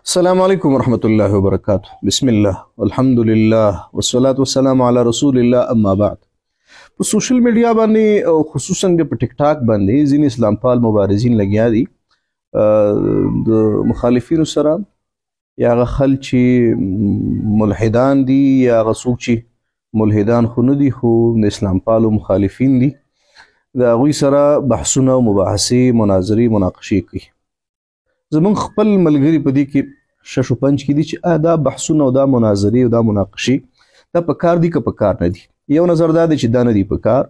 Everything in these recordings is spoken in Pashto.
السلام علیکم ورحمۃ اللہ وبرکاتہ. بسم الله الحمدلله والصلاة والسلام علی رسول الله اما بعد. په سوشل میډیا باندې او خصوصا په ټیک ټاک باندې ځینې اسلام پال مبارزین لګیا دي د مخالفینو سره، یا هغه خلک چې ملحدان دي یا هغه څوک چې ملحدان خو نه دي خو د اسلام پالو مخالفین دي، د هغوی سره بحثونه او مباحثې مناظرې مناقشې کوي. زمونږ خپل ملګري په دې کې شش و پنج کې دي چې دا بحثونه او دا مناظرې او دا مناقشې دا په کار دي که په کار نه دي. یو نظر دا دی چې دا نه دي په کار،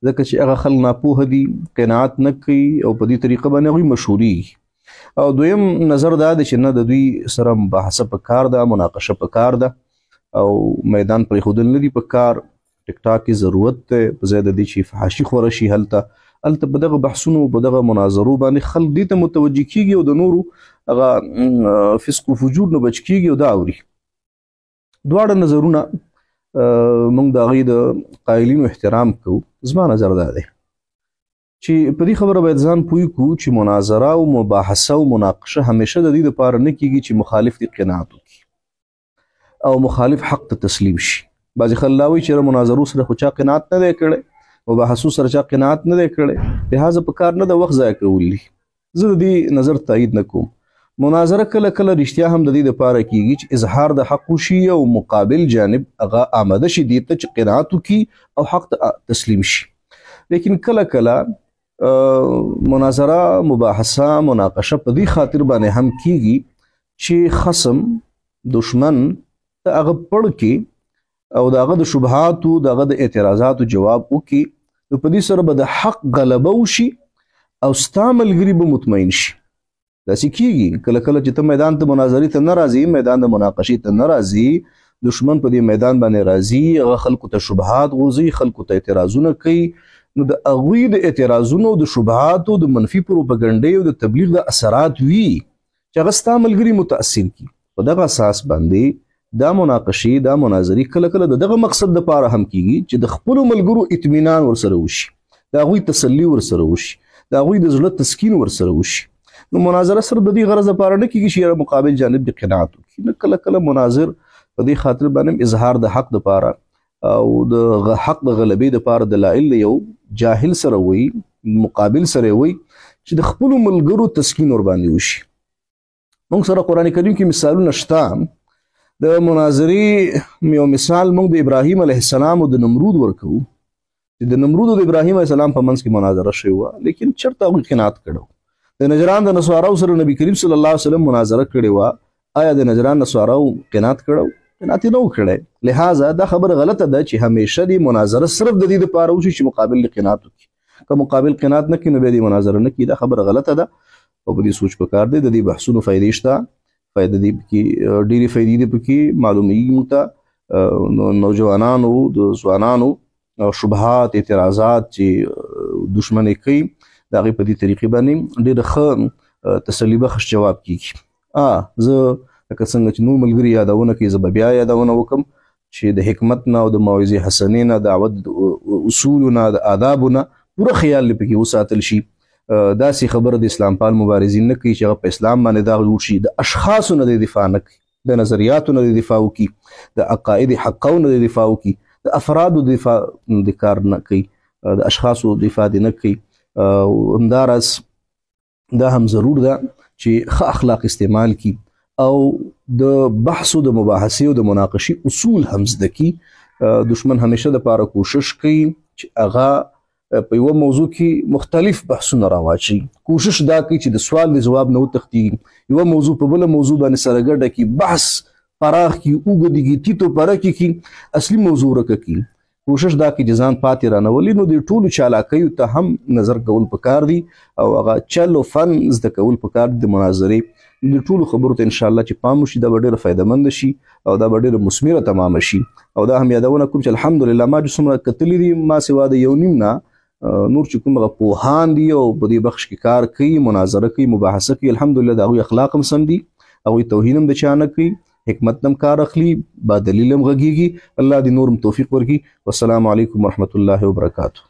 ځکه چې هغه خلک ناپوهه دي، قناعت نه کوي او په دې طریقه باندې هغوی مشهورېږي. او دویم نظر دا دی چې نه، د دوی سره مباحثه په کار ده، مناقشه په کار ده او میدان پرېښودل نه دي په کار. ټیک ټاک کې ضرورت دی په ځای د دې چې فحاشي خوره شي، هلته په دغه بحثونو په دغه مناظرو باندې خلک دې ته متوجه کیږي او د نورو هغه فسق و فجور نه بچ کیږي او دا اوري. دواړه نظرونه موږ د هغوی د قایلینو احترام کوو. زما نظر دا دی چې په دې خبره باید ځان پوه کړو چې مناظره او مباحثه او مناقشه همیشه د دې دپاره نه کیږي چې مخالف دې قناعت وکړي او مخالف حق ته تسلیم شي. بعضې خلک دا وایي چې مناظرو سره خو چا قناعت نه دی کړی، مباحثو سره چا قناعت نه دی کړی، لهذا په کار نه د وخت ضایع کول دي. زه د دې نظر تایید نه کوم. مناظره کله کله رښتیا هم د دې دپاره کیږي چې اظهار د حق وشي او مقابل جانب هغه آماده شي دې ته چې قناعت وکړي او حق ته تسلیم شي. لیکن کله کله مناظره مباحثه مناقشه په دې خاطر باندې هم کیږي چې خصم دشمن ته هغه پړ کې او دغه د شبهاتو دغه د اعتراضاتو جواب وکړي، نو په دې سره به د حق غلبه وشي او ستا ملګري به مطمئن شي. داسې کیږي کله کله چې ته میدان ته مناظرې ته نه راځي، میدان د مناقشې ته نه راځي، دشمن په دې میدان باندې راځي، هغه خلکو ته شبهات غورځوي، خلکو ته اعتراضونه کوي، نو د هغوی د اعتراضونو د شبهاتو د منفي پروپاګنډې او د تبلیغ د اثرات وي چې هغه ستا ملګري متاثر کړي. په دغه اساس باندې دا مناقشې دا مناظرې کله کله د دغه مقصد دپاره هم کیږي چې د خپلو ملګرو اطمینان ورسره وشي، د هغوی تسلي ورسره وشي، د هغوی د زړه تسکین ورسره وشي. نو مناظره سره د دې غرض دپاره نه کیږي چې یاره مقابل جانب د قناعت وکړي، نه، کله کله مناظر په دې خاطر باندې اظهار د حق دپاره او د حق د غلبې دپاره دلایل یو جاهل سره وي، مقابل سره وي چې د خپلو ملګرو تسکین ورباندې وشي. موږ سره قرآن کریم کې مثالونه شته. د مناظرې یو مثال موږ د ابراهیم علیه السلام او د نمرود ورکوو چې د نمرود او د ابراهیم علیه السلام په منځ کې مناظره شوې وه، لیکن چېرته هغوی قناعت کړی. د نجران د نصاراو سره نبي کریم صلی الله علیه وسلم مناظره کړې وه، آیا د نجران نصاراو قناعت کړی؟ قناعت یې نه و کړی. لهذا دا خبره غلطه ده چې همیشه دې مناظره صرف د دې دپاره وشي چې مقابل دې قناعت وکړي. که مقابل قناعت نه کړي نو بیا دې مناظره نه کړي. دا خبره غلطه ده او په دې سوچ پکار دی. د دې بحثونو فایدې شته، فایده دی پکې، ډېرې فایدې دي پکې، معلومیږي موږ ته نوجوانانو د ځوانانو شبهات اعتراضات چې دشمن یې کوي د هغې په دې طریقې باندې ډېره ښه تسلي بخش جواب کیږي. زه لکه څنګه چې نور ملګري یادونه کوي، زه به بیا یادونه وکړم چې د حکمت نه او د موعظې حسنې نه، دعوت اصولو نه، د آدابو نه پوره خیال دې پکې وساتل شي. داسې خبره د اسلام پال مبارزین نه کوي چې هغه په اسلام باندې دا جوړ شي، د اشخاصو نه د دفاع نه کوي، د نظریاتو نه د دفاع وکړي، د عقاید حقو نه د دفاع وکړي، د افرادو دفاع د کار نه کوي، د اشخاصو دفاع دې نه کوي. همداراز دا هم ضرور ده چې ښه اخلاق استعمال کړي او د بحث او د مباحثې او د مناقشې اصول هم زده کړي. دشمن همیشه دپاره کوشش کوي چې هغه په یوه موضوع کې مختلف بحثونه راواچي. کوشش دا کوي چې د سوال د ځواب نه وتښتېږي، یوه موضوع په بله موضوع باندې سره ګډه کړي، بحث پراخ کړي، اوږد کړي، تیت و پرک کړي، اصلي موضوع ورکه کړي. کوشش دا کوي چې ځان پاتې رانولي. نو د ټولو چالاکیو ته هم نظر کول پکار دي او هغه چل و فن زده کول پکار دي. د مناظرې د ټولو خبرو ته انشاءالله چې پام وشي، دا به ډېره فایدهمنده شي او دا به ډېره مثمره تمامه شي. او دا هم یادونه کوم چې الحمدلله ما چې څومره کتلي دي، ما سوا د یو نیم نه نور چې کوم هغه پوهان دي او په دې بخش کې کار کوي، مناظره کوي، مباحثه کوي، الحمدلله د هغوی اخلاق هم سم دي، هغوی توهین هم د چا نه کوي، حکمت هم کار اخلي، با دلیل هم غږیږي. الله دې نورم توفیق ورکړي. والسلام علیکم ورحمة الله وبرکاته.